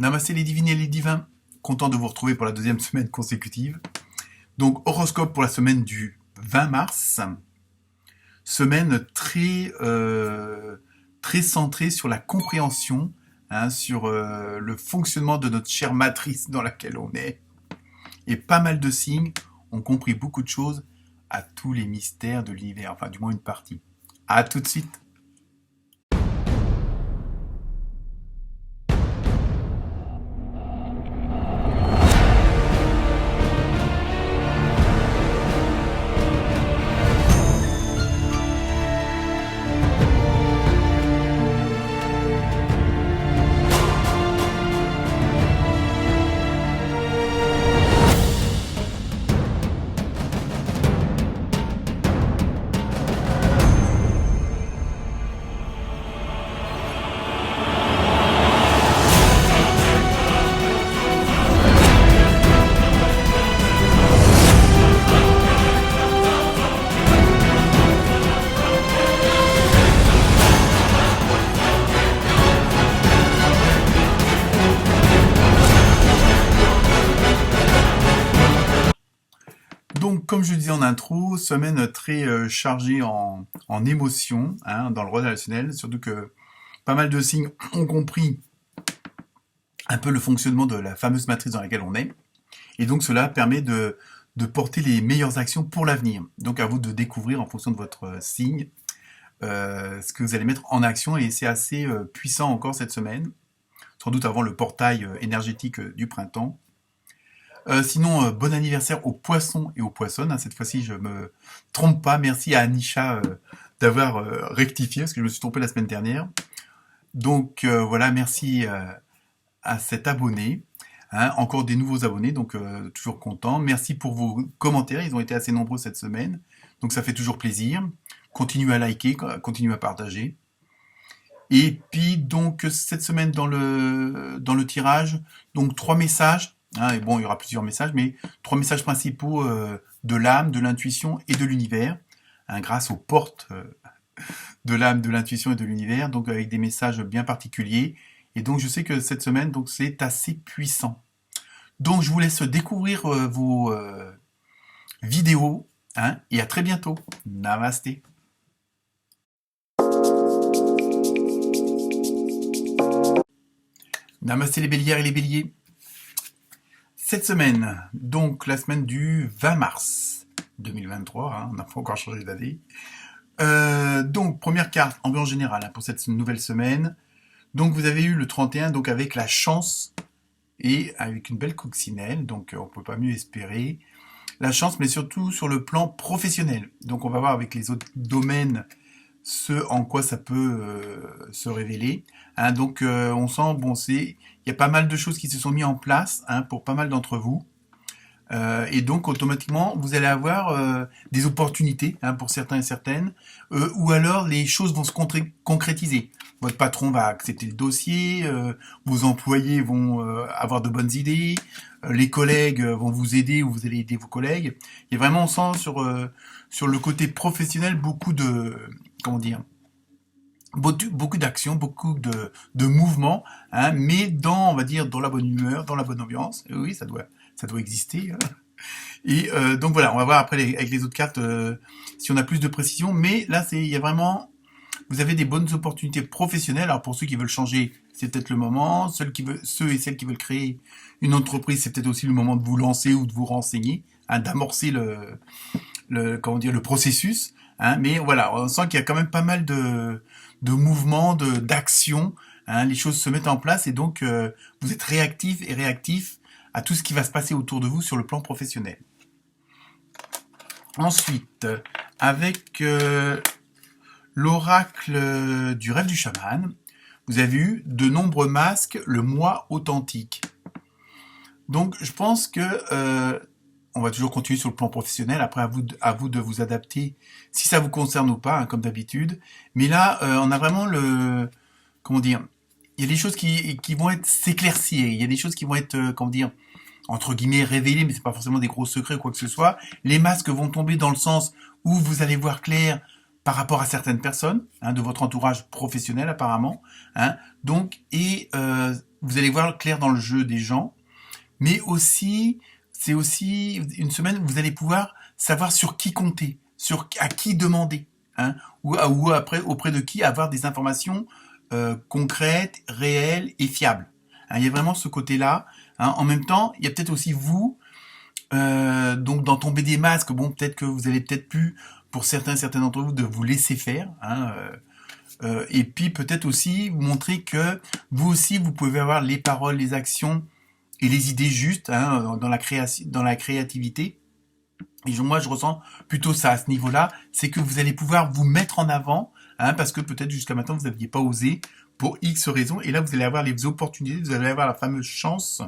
Namasté les divines et les divins, content de vous retrouver pour la deuxième semaine consécutive. Donc horoscope pour la semaine du 20 mars, semaine très centrée sur la compréhension, sur le fonctionnement de notre chère matrice dans laquelle on est. Et pas mal de signes ont compris beaucoup de choses à tous les mystères de l'univers, enfin du moins une partie. À tout de suite. Donc, comme je disais en intro, semaine très chargée en émotions, dans le relationnel, surtout que pas mal de signes ont compris un peu le fonctionnement de la fameuse matrice dans laquelle on est, et donc cela permet de porter les meilleures actions pour l'avenir. Donc à vous de découvrir en fonction de votre signe ce que vous allez mettre en action, et c'est assez puissant encore cette semaine, sans doute avant le portail énergétique du printemps. Sinon, bon anniversaire aux poissons et aux poissonnes. Cette fois-ci, je me trompe pas. Merci à Anisha d'avoir rectifié, parce que je me suis trompé la semaine dernière. Donc voilà, merci à cet abonné. Encore des nouveaux abonnés, donc toujours content. Merci pour vos commentaires, ils ont été assez nombreux cette semaine. Donc ça fait toujours plaisir. Continuez à liker, continuez à partager. Et puis donc cette semaine dans le tirage, donc 3 messages. Et bon, il y aura plusieurs messages, mais 3 messages principaux de l'âme, de l'intuition et de l'univers, grâce aux portes de l'âme, de l'intuition et de l'univers, donc avec des messages bien particuliers. Et donc je sais que cette semaine, donc c'est assez puissant. Donc je vous laisse découvrir vos vidéos, et à très bientôt. Namasté. Namasté les bélières et les béliers. Cette semaine, donc la semaine du 20 mars 2023, on n'a pas encore changé d'année. Donc première carte, ambiance générale pour cette nouvelle semaine. Donc vous avez eu le 31, donc avec la chance et avec une belle coccinelle, donc on ne peut pas mieux espérer. La chance, mais surtout sur le plan professionnel. Donc on va voir avec les autres domaines ce en quoi ça peut se révéler. Donc on sent, il y a pas mal de choses qui se sont mises en place pour pas mal d'entre vous. Et donc automatiquement vous allez avoir des opportunités pour certains et certaines, ou alors les choses vont se concrétiser. Votre patron va accepter le dossier, vos employés vont avoir de bonnes idées, les collègues vont vous aider ou vous allez aider vos collègues. Et vraiment on sent sur le côté professionnel beaucoup d'actions, beaucoup de mouvements, mais on va dire, dans la bonne humeur, dans la bonne ambiance. Et oui, ça doit exister. Et donc voilà, on va voir après avec les autres cartes si on a plus de précision. Mais là, vous avez des bonnes opportunités professionnelles. Alors pour ceux qui veulent changer, c'est peut-être le moment. Ceux et celles qui veulent créer une entreprise, c'est peut-être aussi le moment de vous lancer ou de vous renseigner, d'amorcer le processus. Mais voilà, on sent qu'il y a quand même pas mal de mouvements, d'actions. Les choses se mettent en place et donc vous êtes réactifs et réactifs à tout ce qui va se passer autour de vous sur le plan professionnel. Ensuite, avec l'oracle du rêve du chaman, vous avez eu de nombreux masques, le moi authentique. Donc je pense que on va toujours continuer sur le plan professionnel. Après, à vous de vous adapter si ça vous concerne ou pas, comme d'habitude. Mais là, on a vraiment il y a des choses qui vont s'éclaircir. Il y a des choses qui vont être, entre guillemets, révélées, mais c'est pas forcément des gros secrets ou quoi que ce soit. Les masques vont tomber dans le sens où vous allez voir clair par rapport à certaines personnes, de votre entourage professionnel apparemment. Donc, et vous allez voir clair dans le jeu des gens, mais aussi, c'est aussi une semaine où vous allez pouvoir savoir sur qui compter, à qui demander, hein, ou après, auprès de qui avoir des informations concrètes, réelles et fiables. Hein, il y a vraiment ce côté-là. Hein. En même temps, il y a peut-être aussi vous, donc dans tomber des masques, bon, peut-être que vous avez peut-être pu, pour certains d'entre vous, de vous laisser faire, hein, et puis peut-être aussi vous montrer que vous aussi, vous pouvez avoir les paroles, les actions et les idées justes, hein, dans la créativité. Et moi, je ressens plutôt ça à ce niveau-là, c'est que vous allez pouvoir vous mettre en avant, hein, parce que peut-être jusqu'à maintenant, vous n'aviez pas osé pour X raisons, et là, vous allez avoir les opportunités, vous allez avoir la fameuse chance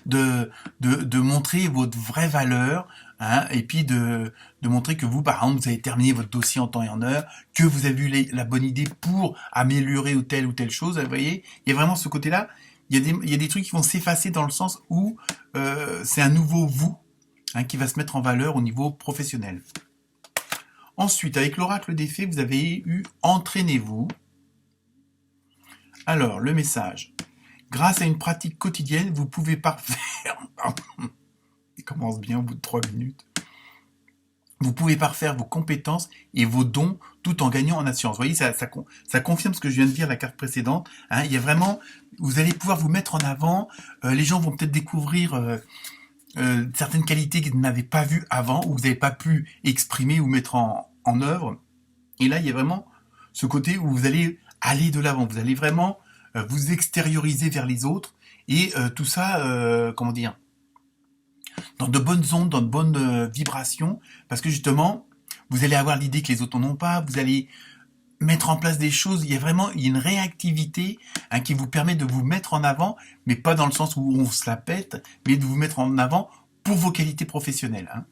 de montrer votre vraie valeur, hein, et puis de montrer que vous, par exemple, vous avez terminé votre dossier en temps et en heure, que vous avez eu la bonne idée pour améliorer ou telle chose. Vous voyez, il y a vraiment ce côté-là. Il y a des trucs qui vont s'effacer dans le sens où c'est un nouveau vous, hein, qui va se mettre en valeur au niveau professionnel. Ensuite, avec l'oracle des fées, vous avez eu entraînez-vous. Alors, le message. Grâce à une pratique quotidienne, vous pouvez parfaire... Il commence bien au bout de 3 minutes. Vous pouvez parfaire vos compétences et vos dons tout en gagnant en assurance. Vous voyez, ça confirme ce que je viens de dire la carte précédente. Hein, il y a vraiment... Vous allez pouvoir vous mettre en avant. Les gens vont peut-être découvrir certaines qualités qu'ils n'avaient pas vues avant ou que vous n'avez pas pu exprimer ou mettre en œuvre. Et là, il y a vraiment ce côté où vous allez aller de l'avant. Vous allez vraiment vous extérioriser vers les autres. Et tout ça, comment dire, dans de bonnes ondes, dans de bonnes vibrations, parce que justement, vous allez avoir l'idée que les autres n'ont pas, vous allez mettre en place des choses, il y a une réactivité, hein, qui vous permet de vous mettre en avant, mais pas dans le sens où on se la pète, mais de vous mettre en avant pour vos qualités professionnelles. Hein.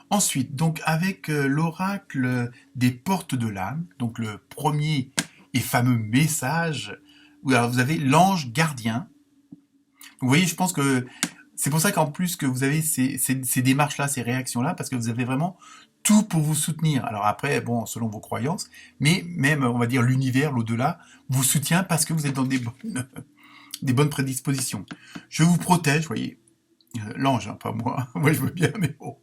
Ensuite, donc avec l'oracle des portes de l'âme, donc le premier et fameux message, où alors vous avez l'ange gardien. Vous voyez, je pense que c'est pour ça qu'en plus que vous avez ces démarches-là, ces réactions-là, parce que vous avez vraiment tout pour vous soutenir. Alors après, bon, selon vos croyances, mais même, on va dire, l'univers, l'au-delà, vous soutient parce que vous êtes dans des bonnes prédispositions. Je vous protège, vous voyez, l'ange, hein, pas moi, moi je veux bien, mais bon.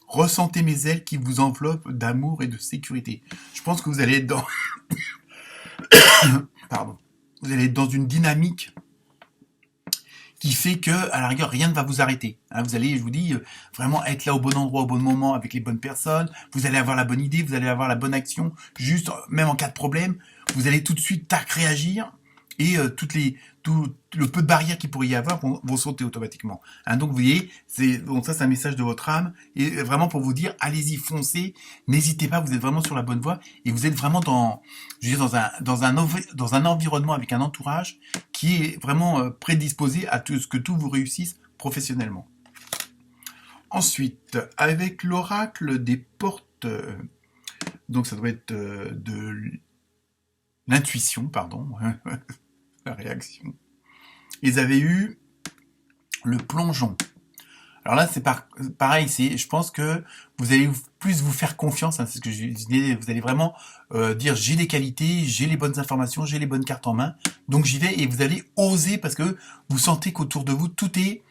Ressentez mes ailes qui vous enveloppent d'amour et de sécurité. Je pense que vous allez être dans... Pardon. Vous allez être dans une dynamique qui fait que, à la rigueur, rien ne va vous arrêter. Hein, vous allez, je vous dis, vraiment être là au bon endroit, au bon moment, avec les bonnes personnes. Vous allez avoir la bonne idée, vous allez avoir la bonne action. Juste, même en cas de problème, vous allez tout de suite réagir et tout le peu de barrières qu'il pourrait y avoir vont sauter automatiquement. Hein, donc vous voyez, bon, ça c'est un message de votre âme et vraiment pour vous dire, allez-y, foncez, n'hésitez pas, vous êtes vraiment sur la bonne voie et vous êtes vraiment dans un environnement avec un entourage qui est vraiment prédisposé à ce que tout vous réussisse professionnellement. Ensuite, avec l'oracle des portes, donc ça doit être de l'intuition, pardon, la réaction. Ils avaient eu le plongeon. Alors là, c'est pareil, je pense que vous allez plus vous faire confiance, hein, c'est ce que je disais, vous allez vraiment dire j'ai les qualités, j'ai les bonnes informations, j'ai les bonnes cartes en main, donc j'y vais et vous allez oser parce que vous sentez qu'autour de vous, tout est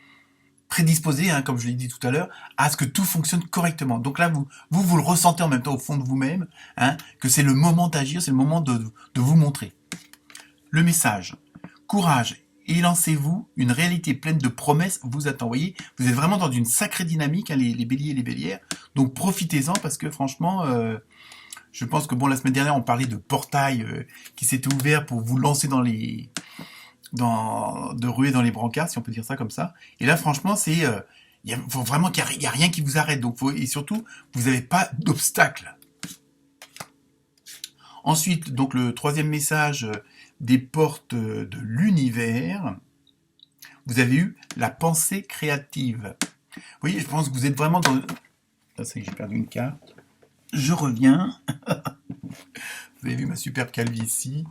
prédisposé, hein, comme je l'ai dit tout à l'heure, à ce que tout fonctionne correctement. Donc là, vous le ressentez en même temps au fond de vous-même, hein, que c'est le moment d'agir, c'est le moment de vous montrer. Le message, courage et lancez-vous, une réalité pleine de promesses vous attend. Vous voyez, vous êtes vraiment dans une sacrée dynamique, hein, les béliers et les bélières, donc profitez-en parce que franchement, je pense que bon, la semaine dernière, on parlait de portail qui s'était ouvert pour vous lancer de ruer dans les brancards, si on peut dire ça comme ça. Et là, franchement, faut vraiment qu'il y a rien qui vous arrête. Donc, et surtout, vous n'avez pas d'obstacle. Ensuite, donc le troisième message des portes de l'univers, vous avez eu la pensée créative. Vous voyez, je pense que vous êtes vraiment dans... Là, c'est que j'ai perdu une carte. Je reviens. Vous avez vu ma superbe calvitie.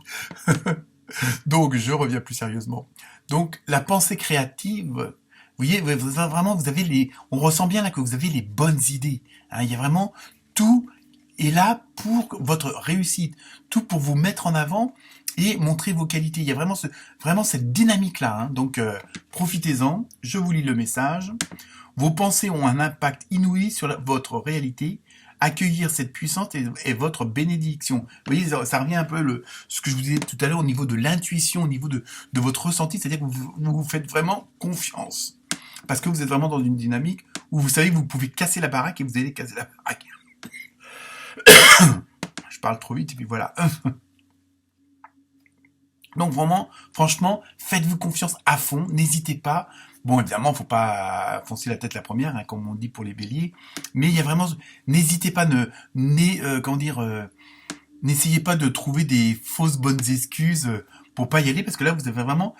Donc, je reviens plus sérieusement. Donc, la pensée créative, vous voyez, vraiment, on ressent bien là que vous avez les bonnes idées. Hein, il y a vraiment tout est là pour votre réussite, tout pour vous mettre en avant et montrez vos qualités. Il y a vraiment cette dynamique-là, hein. Donc, profitez-en. Je vous lis le message. Vos pensées ont un impact inouï sur votre réalité. Accueillir cette puissance est votre bénédiction. Vous voyez, ça revient un peu ce que je vous disais tout à l'heure au niveau de l'intuition, au niveau de votre ressenti, c'est-à-dire que vous faites vraiment confiance. Parce que vous êtes vraiment dans une dynamique où vous savez que vous pouvez casser la baraque et vous allez casser la baraque. Je parle trop vite et puis voilà. Donc vraiment, franchement, faites-vous confiance à fond, n'hésitez pas. Bon, évidemment, faut pas foncer la tête la première, hein, comme on dit pour les béliers. Mais il y a vraiment, n'hésitez pas, n'essayez pas de trouver des fausses bonnes excuses pour pas y aller, parce que là, vous êtes vraiment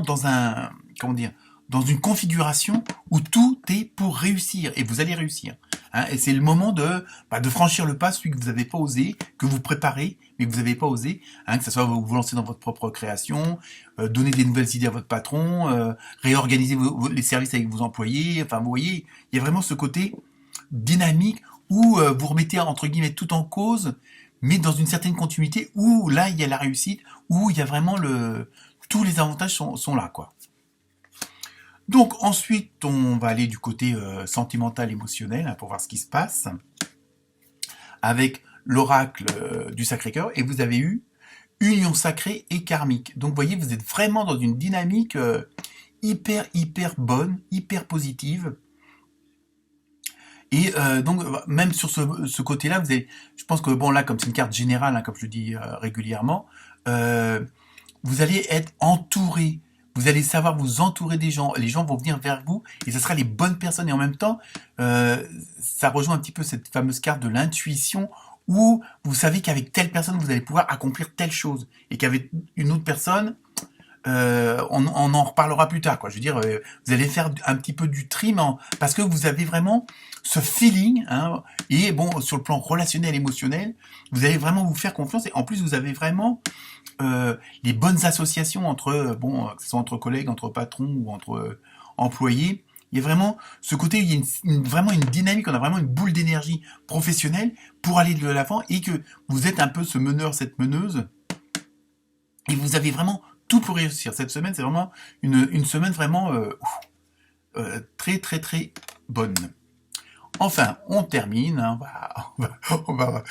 dans une configuration où tout est pour réussir, et vous allez réussir. Hein, et c'est le moment de franchir le pas, celui que vous n'avez pas osé, que vous préparez, mais que vous n'avez pas osé, hein, que ce soit vous lancer dans votre propre création, donner des nouvelles idées à votre patron, réorganiser les services avec vos employés. Enfin, vous voyez, il y a vraiment ce côté dynamique où vous remettez entre guillemets tout en cause, mais dans une certaine continuité où là il y a la réussite, où il y a vraiment tous les avantages sont là, quoi. Donc ensuite, on va aller du côté sentimental, émotionnel, hein, pour voir ce qui se passe avec l'oracle du Sacré-Cœur, et vous avez eu union sacrée et karmique. Donc vous voyez, vous êtes vraiment dans une dynamique hyper bonne, hyper positive. Et donc même sur ce côté-là, je pense que bon là, comme c'est une carte générale, hein, comme je le dis régulièrement, vous allez être entouré. Vous allez savoir vous entourer des gens. Les gens vont venir vers vous et ce sera les bonnes personnes. Et en même temps, ça rejoint un petit peu cette fameuse carte de l'intuition où vous savez qu'avec telle personne, vous allez pouvoir accomplir telle chose. Et qu'avec une autre personne, on en reparlera plus tard, quoi. Je veux dire, vous allez faire un petit peu du tri, parce que vous avez vraiment ce feeling, hein, et bon, sur le plan relationnel, émotionnel, vous allez vraiment vous faire confiance, et en plus, vous avez vraiment les bonnes associations entre, que ce soit entre collègues, entre patrons ou entre employés. Il y a vraiment ce côté, il y a vraiment une dynamique, on a vraiment une boule d'énergie professionnelle pour aller de l'avant, et que vous êtes un peu ce meneur, cette meneuse, et vous avez vraiment tout pour réussir. Cette semaine, c'est vraiment une semaine vraiment très bonne. Enfin, on termine, hein, on va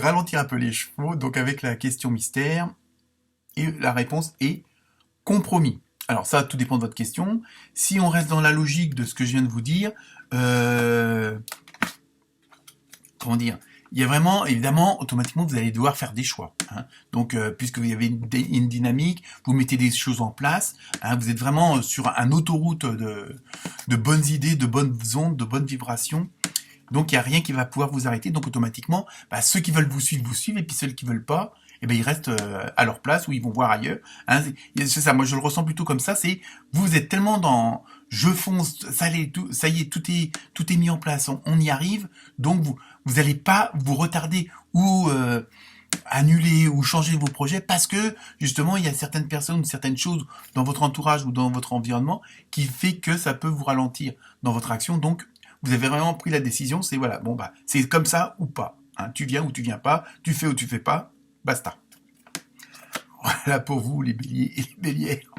ralentir un peu les chevaux, donc avec la question mystère, et la réponse est compromis. Alors ça, tout dépend de votre question. Si on reste dans la logique de ce que je viens de vous dire, il y a vraiment, évidemment, automatiquement, vous allez devoir faire des choix. Hein. Donc, puisque vous avez une dynamique, vous mettez des choses en place, hein, vous êtes vraiment sur une autoroute de bonnes idées, de bonnes ondes, de bonnes vibrations. Donc, il n'y a rien qui va pouvoir vous arrêter. Donc, automatiquement, ceux qui veulent vous suivent, et puis ceux qui veulent pas, ils restent à leur place ou ils vont voir ailleurs. Hein, c'est ça, moi je le ressens plutôt comme ça, c'est vous êtes tellement dans je fonce, ça y est, tout est mis en place, on y arrive, donc vous n'allez pas vous retarder ou annuler ou changer vos projets parce que justement il y a certaines personnes ou certaines choses dans votre entourage ou dans votre environnement qui fait que ça peut vous ralentir dans votre action. Donc vous avez vraiment pris la décision, c'est voilà, c'est comme ça ou pas. Hein, tu viens ou tu viens pas, tu fais ou tu fais pas. Basta. Voilà pour vous les béliers et les bélières.